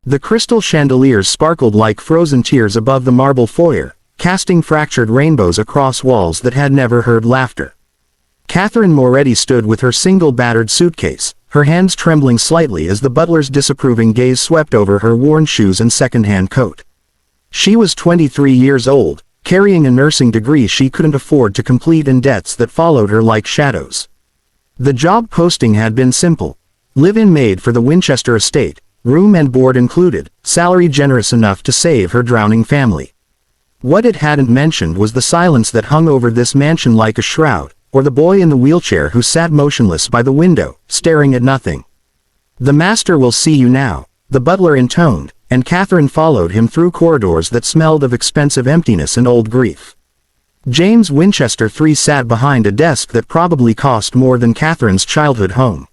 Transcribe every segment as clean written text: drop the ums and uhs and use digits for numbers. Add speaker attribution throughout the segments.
Speaker 1: The crystal chandeliers sparkled like frozen tears above the marble foyer, casting fractured rainbows across walls that had never heard laughter. Catherine Moretti stood with her single battered suitcase, her hands trembling slightly as the butler's disapproving gaze swept over her worn shoes and second-hand coat. She was 23 years old, carrying a nursing degree she couldn't afford to complete and debts that followed her like shadows. The job posting had been simple. Live-in maid for the Winchester estate, room and board included, salary generous enough to save her drowning family. What it hadn't mentioned was the silence that hung over this mansion like a shroud, or the boy in the wheelchair who sat motionless by the window, staring at nothing. "The master will see you now," the butler intoned, and Catherine followed him through corridors that smelled of expensive emptiness and old grief. James Winchester III sat behind a desk that probably cost more than Catherine's childhood home.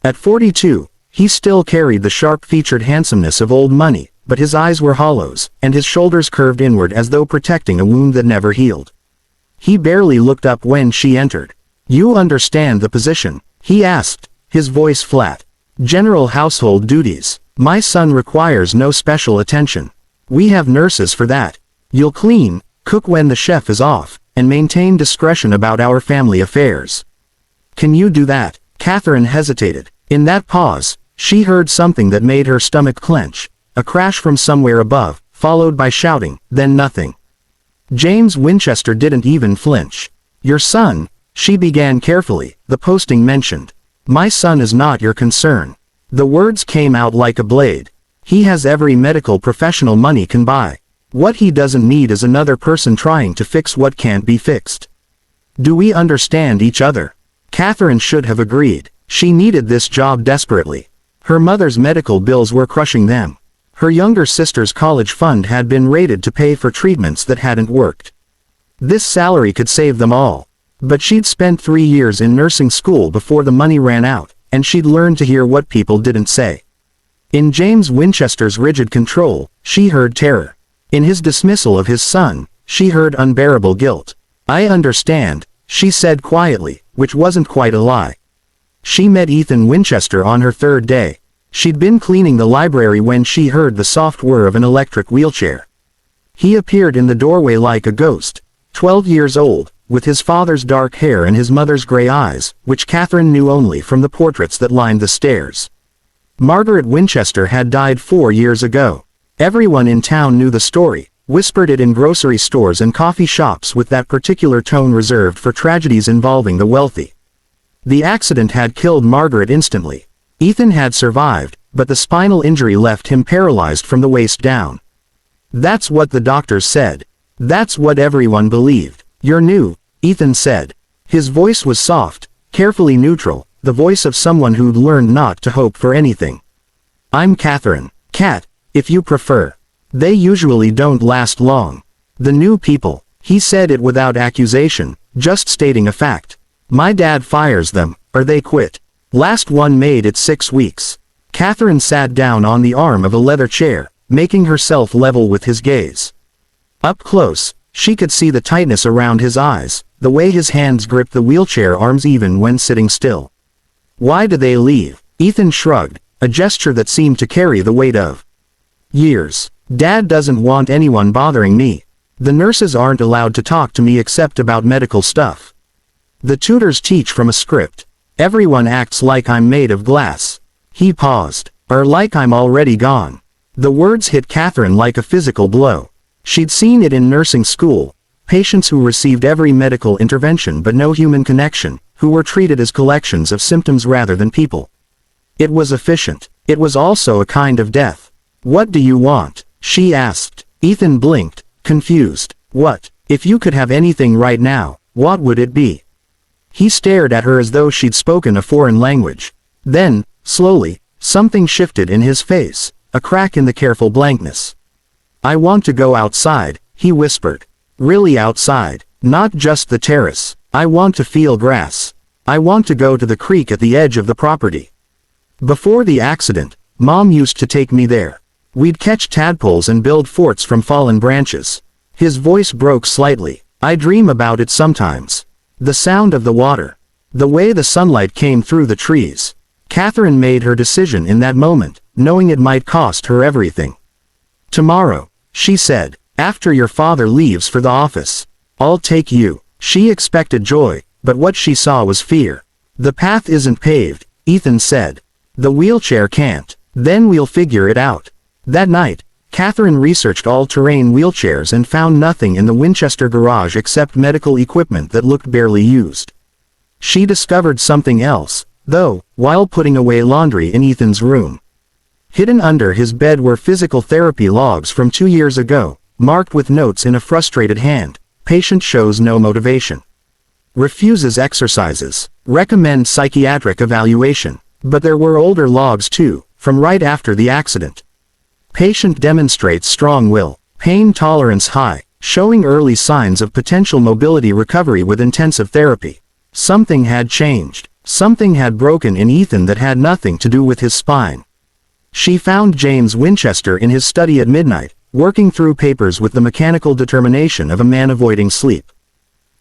Speaker 1: At 42, he still carried the sharp-featured handsomeness of old money, but his eyes were hollows, and his shoulders curved inward as though protecting a wound that never healed. He barely looked up when she entered. "You understand the position?" he asked, his voice flat. "General household duties. My son requires no special attention. We have nurses for that. You'll clean, cook when the chef is off, and maintain discretion about our family affairs." "Can you do that?" Catherine hesitated. In that pause, she heard something that made her stomach clench, a crash from somewhere above, followed by shouting, then nothing. James Winchester didn't even flinch. "Your son," she began carefully, "the posting mentioned. My son is not your concern." The words came out like a blade. "He has every medical professional money can buy. What he doesn't need is another person trying to fix what can't be fixed. Do we understand each other?" Catherine should have agreed. She needed this job desperately. Her mother's medical bills were crushing them. Her younger sister's college fund had been raided to pay for treatments that hadn't worked. This salary could save them all. But she'd spent 3 years in nursing school before the money ran out, and she'd learned to hear what people didn't say. In James Winchester's rigid control, she heard terror. In his dismissal of his son, she heard unbearable guilt. "I understand," she said quietly, which wasn't quite a lie. She met Ethan Winchester on her 3rd day. She'd been cleaning the library when she heard the soft whir of an electric wheelchair. He appeared in the doorway like a ghost, 12 years old, with his father's dark hair and his mother's gray eyes, which Catherine knew only from the portraits that lined the stairs. Margaret Winchester had died 4 years ago. Everyone in town knew the story, whispered it in grocery stores and coffee shops with that particular tone reserved for tragedies involving the wealthy. The accident had killed Margaret instantly. Ethan had survived, but the spinal injury left him paralyzed from the waist down. "That's what the doctors said. That's what everyone believed. You're new," Ethan said. His voice was soft, carefully neutral, the voice of someone who'd learned not to hope for anything. "I'm Catherine. Cat, if you prefer. They usually don't last long. The new people." He said it without accusation, just stating a fact. "My dad fires them, or they quit. Last one made it 6 weeks. Catherine sat down on the arm of a leather chair, making herself level with his gaze. Up close, she could see the tightness around his eyes, the way his hands gripped the wheelchair arms even when sitting still. "Why do they leave?" Ethan shrugged, a gesture that seemed to carry the weight of years. "Dad doesn't want anyone bothering me. The nurses aren't allowed to talk to me except about medical stuff. The tutors teach from a script. Everyone acts like I'm made of glass." He paused. "Or like I'm already gone." The words hit Catherine like a physical blow. She'd seen it in nursing school, patients who received every medical intervention but no human connection, who were treated as collections of symptoms rather than people. It was efficient. It was also a kind of death. "What do you want?" she asked. Ethan blinked, confused. "What? If you could have anything right now, what would it be?" He stared at her as though she'd spoken a foreign language. Then, slowly, something shifted in his face, a crack in the careful blankness. "I want to go outside," he whispered. "Really outside, not just the terrace. I want to feel grass. I want to go to the creek at the edge of the property. Before the accident, Mom used to take me there. We'd catch tadpoles and build forts from fallen branches." His voice broke slightly. "I dream about it sometimes. The sound of the water. The way the sunlight came through the trees." Catherine made her decision in that moment, knowing it might cost her everything. "Tomorrow," she said, "after your father leaves for the office. I'll take you." She expected joy, but what she saw was fear. "The path isn't paved," Ethan said. "The wheelchair can't. Then we'll figure it out." That night, Catherine researched all-terrain wheelchairs and found nothing in the Winchester garage except medical equipment that looked barely used. She discovered something else, though, while putting away laundry in Ethan's room. Hidden under his bed were physical therapy logs from 2 years ago, marked with notes in a frustrated hand. Patient shows no motivation. Refuses exercises. Recommend psychiatric evaluation. But there were older logs too, from right after the accident. Patient demonstrates strong will. Pain tolerance high, showing early signs of potential mobility recovery with intensive therapy. Something had changed. Something had broken in Ethan that had nothing to do with his spine. She found James Winchester in his study at midnight, working through papers with the mechanical determination of a man avoiding sleep.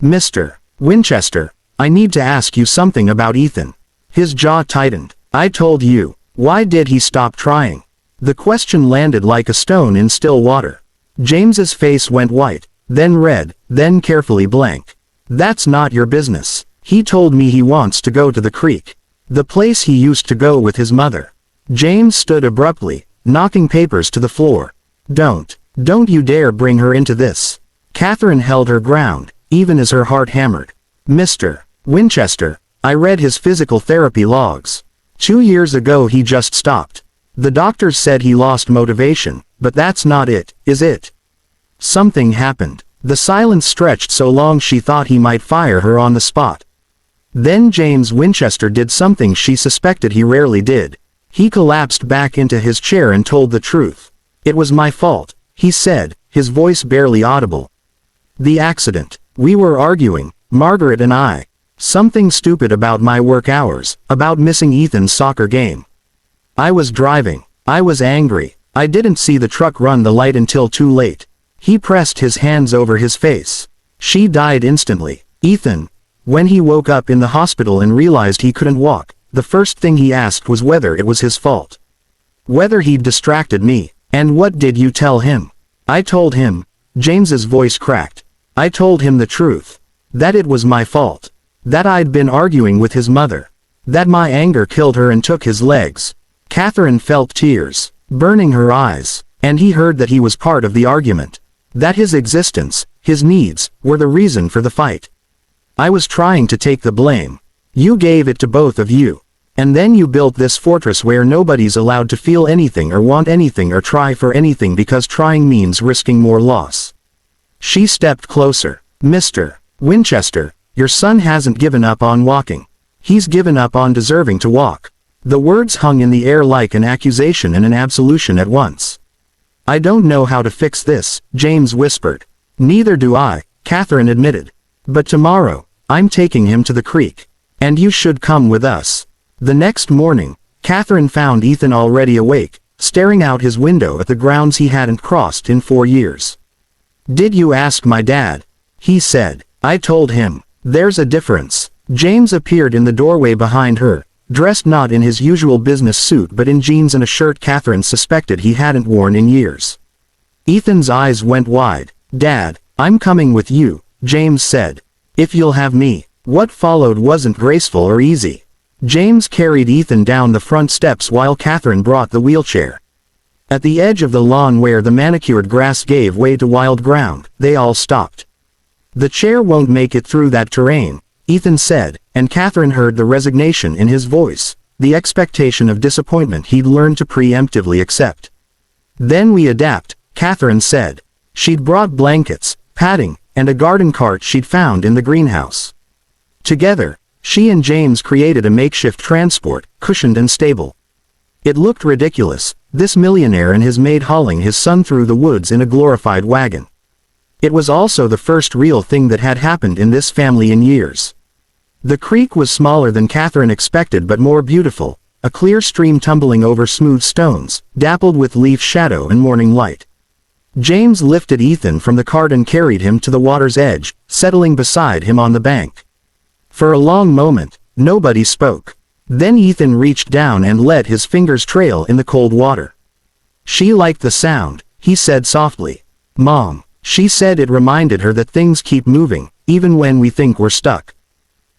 Speaker 1: "Mr. Winchester, I need to ask you something about Ethan." His jaw tightened. "I told you. Why did he stop trying?" The question landed like a stone in still water. James's face went white, then red, then carefully blank. "That's not your business. He told me he wants to go to the creek. The place he used to go with his mother." James stood abruptly, knocking papers to the floor. Don't you dare bring her into this." Catherine held her ground, even as her heart hammered. "Mr. Winchester, I read his physical therapy logs. 2 years ago he just stopped. The doctors said he lost motivation, but that's not it, is it?" Something happened. The silence stretched so long she thought he might fire her on the spot. Then James Winchester did something she suspected he rarely did. He collapsed back into his chair and told the truth. "It was my fault," he said, his voice barely audible. "The accident. We were arguing, Margaret and I. Something stupid about my work hours, about missing Ethan's soccer game. I was driving. I was angry. I didn't see the truck run the light until too late." He pressed his hands over his face. "She died instantly. Ethan, when he woke up in the hospital and realized he couldn't walk, the first thing he asked was whether it was his fault. Whether he'd distracted me. And what did you tell him?" "I told him," James's voice cracked. "I told him the truth. That it was my fault. That I'd been arguing with his mother. That my anger killed her and took his legs." Catherine felt tears burning her eyes, and he heard that he was part of the argument. That his existence, his needs, were the reason for the fight. "I was trying to take the blame. You gave it to both of you. And then you built this fortress where nobody's allowed to feel anything or want anything or try for anything because trying means risking more loss." She stepped closer. "Mr. Winchester, your son hasn't given up on walking. He's given up on deserving to walk." The words hung in the air like an accusation and an absolution at once. "I don't know how to fix this," James whispered. "Neither do I," Catherine admitted. "But tomorrow, I'm taking him to the creek. And you should come with us." The next morning, Catherine found Ethan already awake, staring out his window at the grounds he hadn't crossed in 4 years. "Did you ask my dad?" he said. "I told him. There's a difference." James appeared in the doorway behind her, dressed not in his usual business suit but in jeans and a shirt Catherine suspected he hadn't worn in years. Ethan's eyes went wide. "Dad, I'm coming with you," James said. "If you'll have me." What followed wasn't graceful or easy. James carried Ethan down the front steps while Catherine brought the wheelchair. At the edge of the lawn where the manicured grass gave way to wild ground, they all stopped. "The chair won't make it through that terrain," Ethan said, and Catherine heard the resignation in his voice, the expectation of disappointment he'd learned to preemptively accept. "Then we adapt," Catherine said. She'd brought blankets, padding, and a garden cart she'd found in the greenhouse. Together, she and James created a makeshift transport, cushioned and stable. It looked ridiculous, this millionaire and his maid hauling his son through the woods in a glorified wagon. It was also the first real thing that had happened in this family in years. The creek was smaller than Catherine expected but more beautiful, a clear stream tumbling over smooth stones, dappled with leaf shadow and morning light. James lifted Ethan from the cart and carried him to the water's edge, settling beside him on the bank. For a long moment, nobody spoke. Then Ethan reached down and let his fingers trail in the cold water. She liked the sound, he said softly. Mom, she said it reminded her that things keep moving, even when we think we're stuck.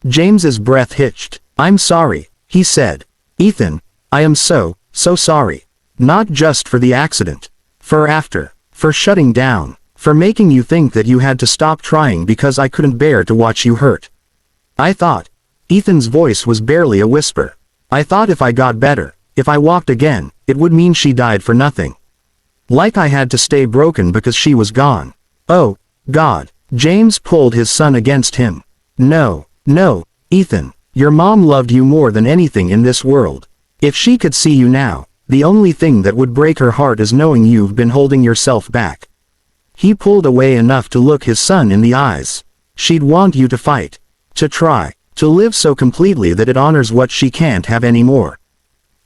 Speaker 1: James's breath hitched. I'm sorry, he said. Ethan, I am so sorry. Not just for the accident. For shutting down. For making you think that you had to stop trying because I couldn't bear to watch you hurt. I thought. Ethan's voice was barely a whisper. I thought if I got better, if I walked again, it would mean she died for nothing. Like I had to stay broken because she was gone. Oh, God. James pulled his son against him. No, Ethan. Your mom loved you more than anything in this world. If she could see you now, the only thing that would break her heart is knowing you've been holding yourself back. He pulled away enough to look his son in the eyes. She'd want you to fight. To try. To live so completely that it honors what she can't have anymore.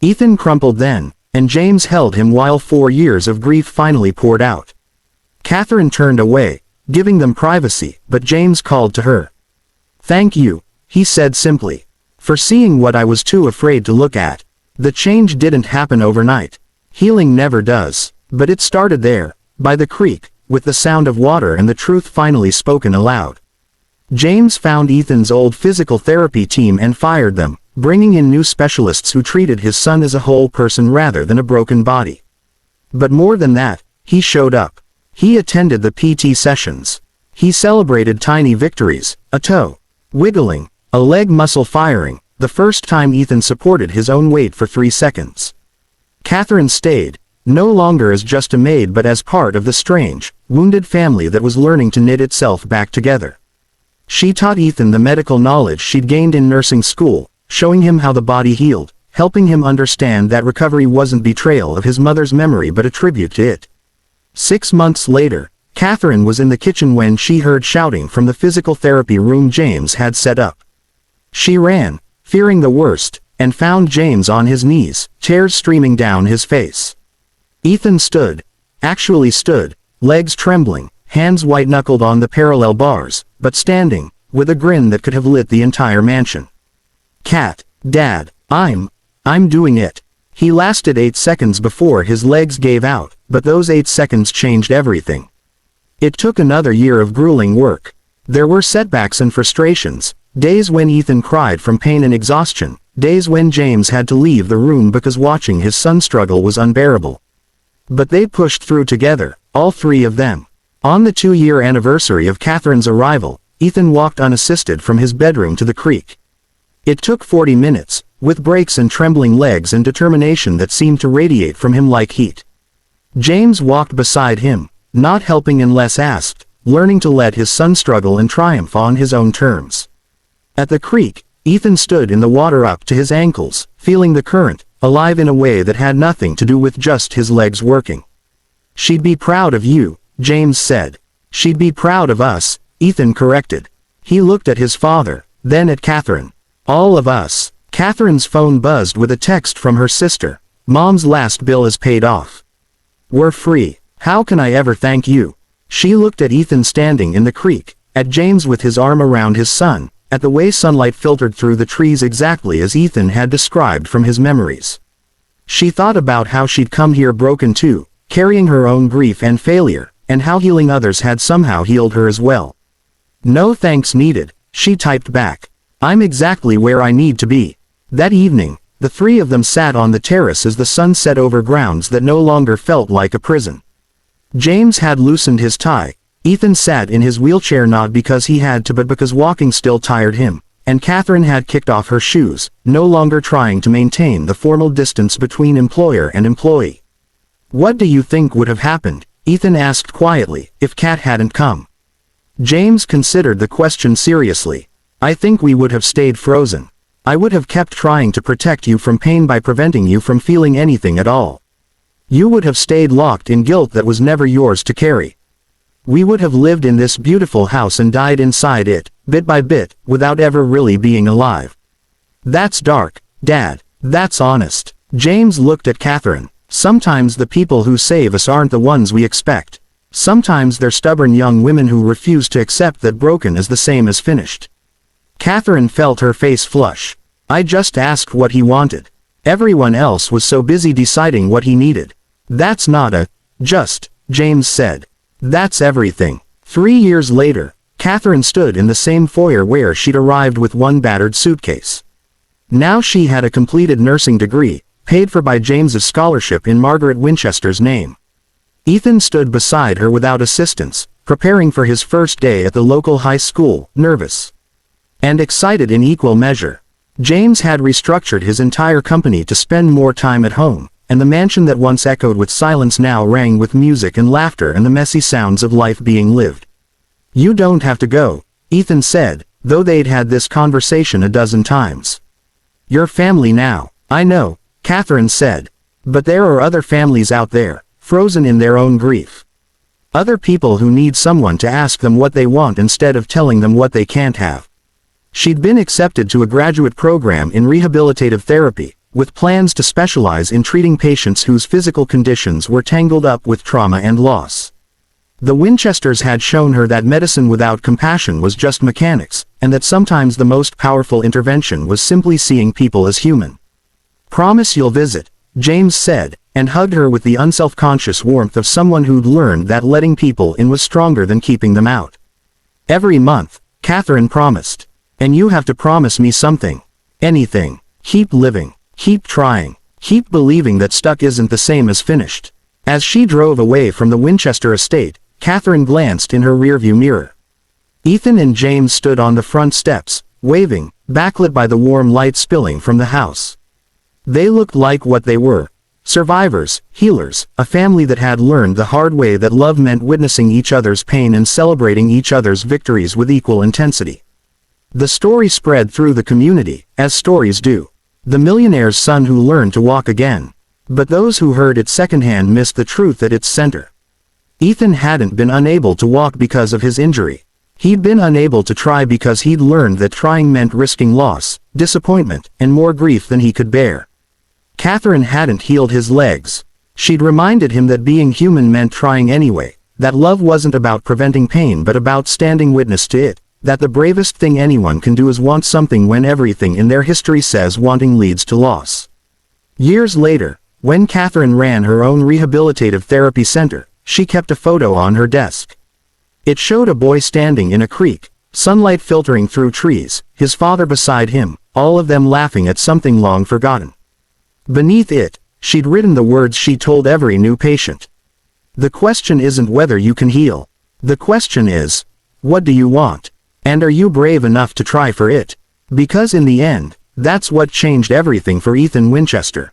Speaker 1: Ethan crumpled then, and James held him while 4 years of grief finally poured out. Catherine turned away, giving them privacy, but James called to her. Thank you, he said simply. For seeing what I was too afraid to look at. The change didn't happen overnight. Healing never does. But it started there, by the creek, with the sound of water and the truth finally spoken aloud. James found Ethan's old physical therapy team and fired them, bringing in new specialists who treated his son as a whole person rather than a broken body. But more than that, he showed up. He attended the PT sessions. He celebrated tiny victories, a toe wiggling, a leg muscle firing, the first time Ethan supported his own weight for 3 seconds. Catherine stayed, no longer as just a maid but as part of the strange, wounded family that was learning to knit itself back together. She taught Ethan the medical knowledge she'd gained in nursing school, showing him how the body healed, helping him understand that recovery wasn't betrayal of his mother's memory but a tribute to it. 6 months later, Catherine was in the kitchen when she heard shouting from the physical therapy room James had set up. She ran, fearing the worst, and found James on his knees, tears streaming down his face. Ethan stood, legs trembling, hands white-knuckled on the parallel bars, but standing, with a grin that could have lit the entire mansion. Dad, I'm doing it. He lasted 8 seconds before his legs gave out, but those 8 seconds changed everything. It took another year of grueling work. There were setbacks and frustrations, days when Ethan cried from pain and exhaustion, days when James had to leave the room because watching his son struggle was unbearable. But they pushed through together, all 3 of them. On the 2-year anniversary of Catherine's arrival, Ethan walked unassisted from his bedroom to the creek. It took 40 minutes, with breaks and trembling legs and determination that seemed to radiate from him like heat. James walked beside him, not helping unless asked, learning to let his son struggle and triumph on his own terms. At the creek, Ethan stood in the water up to his ankles, feeling the current, alive in a way that had nothing to do with just his legs working. She'd be proud of you, James said. She'd be proud of us, Ethan corrected. He looked at his father, then at Catherine. All of us. Catherine's phone buzzed with a text from her sister. Mom's last bill is paid off. We're free. How can I ever thank you? She looked at Ethan standing in the creek, at James with his arm around his son, at the way sunlight filtered through the trees exactly as Ethan had described from his memories. She thought about how she'd come here broken too, carrying her own grief and failure, and how healing others had somehow healed her as well. No thanks needed, she typed back. I'm exactly where I need to be. That evening, the 3 of them sat on the terrace as the sun set over grounds that no longer felt like a prison. James had loosened his tie. Ethan sat in his wheelchair not because he had to but because walking still tired him, and Catherine had kicked off her shoes, no longer trying to maintain the formal distance between employer and employee. What do you think would have happened, Ethan asked quietly, if Kat hadn't come? James considered the question seriously. I think we would have stayed frozen. I would have kept trying to protect you from pain by preventing you from feeling anything at all. You would have stayed locked in guilt that was never yours to carry. We would have lived in this beautiful house and died inside it, bit by bit, without ever really being alive. That's dark, Dad. That's honest. James looked at Catherine. Sometimes the people who save us aren't the ones we expect. Sometimes they're stubborn young women who refuse to accept that broken is the same as finished. Catherine felt her face flush. I just asked what he wanted. Everyone else was so busy deciding what he needed. That's not a just, James said. That's everything. 3 years later, Catherine stood in the same foyer where she'd arrived with one battered suitcase. Now she had a completed nursing degree, paid for by James's scholarship in Margaret Winchester's name. Ethan stood beside her without assistance, preparing for his first day at the local high school, nervous and excited in equal measure. James had restructured his entire company to spend more time at home, and the mansion that once echoed with silence now rang with music and laughter and the messy sounds of life being lived. You don't have to go, Ethan said, though they'd had this conversation a dozen times. Your family now. I know, Catherine said. But there are other families out there, frozen in their own grief. Other people who need someone to ask them what they want instead of telling them what they can't have. She'd been accepted to a graduate program in rehabilitative therapy, with plans to specialize in treating patients whose physical conditions were tangled up with trauma and loss. The Winchesters had shown her that medicine without compassion was just mechanics, and that sometimes the most powerful intervention was simply seeing people as human. Promise you'll visit, James said, and hugged her with the unself-conscious warmth of someone who'd learned that letting people in was stronger than keeping them out. Every month, Catherine promised. And you have to promise me something. Anything. Keep living. Keep trying. Keep believing that stuck isn't the same as finished. As she drove away from the Winchester estate, Catherine glanced in her rearview mirror. Ethan and James stood on the front steps, waving, backlit by the warm light spilling from the house. They looked like what they were. Survivors, healers, a family that had learned the hard way that love meant witnessing each other's pain and celebrating each other's victories with equal intensity. The story spread through the community, as stories do. The millionaire's son who learned to walk again. But those who heard it secondhand missed the truth at its center. Ethan hadn't been unable to walk because of his injury. He'd been unable to try because he'd learned that trying meant risking loss, disappointment, and more grief than he could bear. Catherine hadn't healed his legs. She'd reminded him that being human meant trying anyway, that love wasn't about preventing pain but about standing witness to it. That the bravest thing anyone can do is want something when everything in their history says wanting leads to loss. Years later, when Catherine ran her own rehabilitative therapy center, she kept a photo on her desk. It showed a boy standing in a creek, sunlight filtering through trees, his father beside him, all of them laughing at something long forgotten. Beneath it, she'd written the words she told every new patient. The question isn't whether you can heal. The question is, what do you want? And are you brave enough to try for it? Because in the end, that's what changed everything for Ethan Winchester.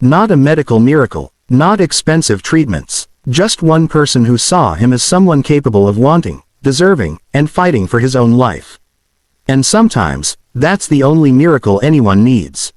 Speaker 1: Not a medical miracle, not expensive treatments, just one person who saw him as someone capable of wanting, deserving, and fighting for his own life. And sometimes, that's the only miracle anyone needs.